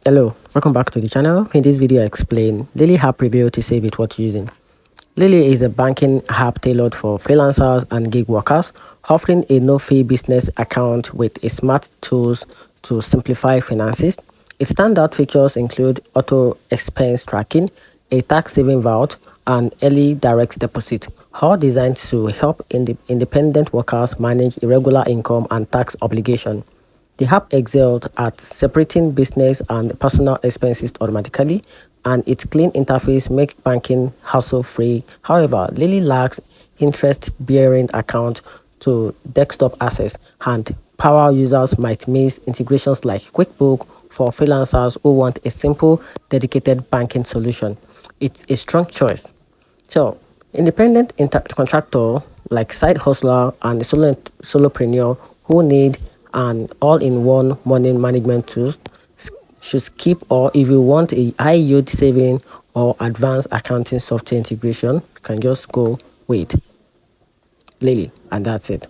Hello, welcome back to the channel. In this video I explain Lili app review to save it what using. Lili is a banking app tailored for freelancers and gig workers, offering a no-fee business account with a smart tools to simplify finances. Its standout features include auto expense tracking, a tax-saving vault, and early direct deposit, all designed to help independent workers manage irregular income and tax obligation. The app excelled at separating business and personal expenses automatically, and its clean interface makes banking hassle-free. However, Lili lacks interest-bearing account to desktop access, and power users might miss integrations like QuickBook for freelancers who want a simple, dedicated banking solution. It's a strong choice. So, independent contractor like side hustler and a solopreneur who need an all-in-one money management tool should skip, or if you want a high yield saving or advanced accounting software integration, you can just go with Lili, and that's it.